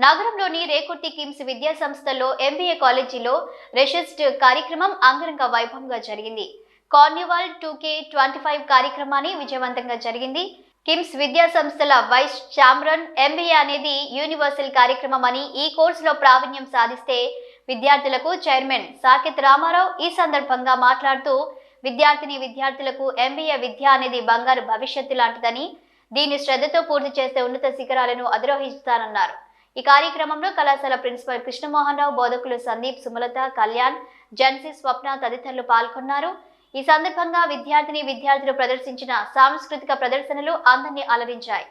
నగరంలోని రేకుర్తి కిమ్స్ విద్యా సంస్థల్లో ఎంబీఏ కాలేజీలో రెషిస్ట్ కార్యక్రమం అంగరంగ వైభవంగా జరిగింది. కార్నివాల్ 2K25 కార్యక్రమాన్ని విజయవంతంగా జరిగింది. కిమ్స్ విద్యా సంస్థల వైస్ ఛాంబరన్ ఎంబీఏ అనేది యూనివర్సల్ కార్యక్రమం అని, ఈ కోర్సులో ప్రావీణ్యం సాధిస్తే విద్యార్థులకు చైర్మన్ సాకేత్ రామారావు ఈ సందర్భంగా మాట్లాడుతూ, విద్యార్థులకు ఎంబీఏ విద్య అనేది బంగారు భవిష్యత్తు లాంటిదని, దీన్ని శ్రద్ధతో పూర్తి చేస్తే ఉన్నత శిఖరాలను అధిరోహిస్తానన్నారు. ఈ కార్యక్రమంలో కళాశాల ప్రిన్సిపల్ కృష్ణమోహన్ రావు, బోధకులు సందీప్, సుమలత, కళ్యాణ్, జన్సీ, స్వప్న తదితరులు పాల్గొన్నారు. ఈ సందర్భంగా విద్యార్థులు ప్రదర్శించిన సాంస్కృతిక ప్రదర్శనలు అందరినీ అలరించాయి.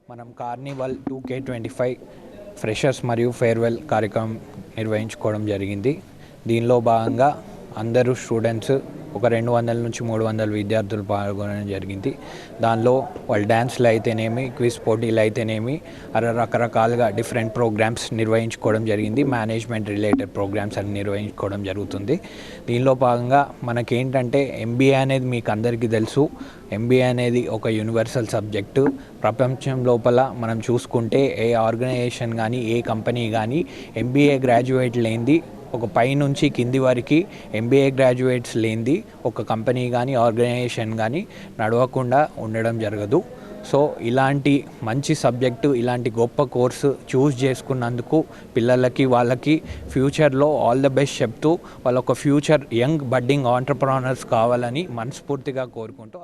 మనం కార్నివాల్ 2K25 ఫ్రెషర్స్ మరియు ఫేర్వెల్ కార్యక్రమం నిర్వహించుకోవడం జరిగింది. దీనిలో భాగంగా అందరూ స్టూడెంట్స్ ఒక 200 నుంచి 300 విద్యార్థులు పాల్గొనడం జరిగింది. దానిలో వాళ్ళు డ్యాన్స్లు అయితేనేమి, క్విజ్ పోటీలు అయితేనేమి, రకరకాలుగా డిఫరెంట్ ప్రోగ్రామ్స్ నిర్వహించుకోవడం జరిగింది. మేనేజ్మెంట్ రిలేటెడ్ ప్రోగ్రామ్స్ అని నిర్వహించుకోవడం జరుగుతుంది. దీనిలో భాగంగా మనకేంటంటే ఎంబీఏ అనేది మీకు అందరికీ తెలుసు. ఎంబీఏ అనేది ఒక యూనివర్సల్ సబ్జెక్టు. ప్రపంచం లోపల మనం చూసుకుంటే ఏ ఆర్గనైజేషన్ కానీ, ఏ కంపెనీ కానీ ఎంబీఏ గ్రాడ్యుయేట్ లేనిది, ఒక పై నుంచి కింది వరకు ఎంబీఏ గ్రాడ్యుయేట్స్ లేనిది ఒక కంపెనీ కానీ, ఆర్గనైజేషన్ కానీ నడవకుండా ఉండడం జరగదు. సో ఇలాంటి మంచి సబ్జెక్టు, ఇలాంటి గొప్ప కోర్సు చూస్ చేసుకున్నందుకు పిల్లలకి, వాళ్ళకి ఫ్యూచర్లో ఆల్ ద బెస్ట్ చెప్తూ, వాళ్ళ ఒక ఫ్యూచర్ యంగ్ బడ్డింగ్ ఆంటర్ప్రెన్యూర్స్ కావాలని మనస్ఫూర్తిగా కోరుకుంటూ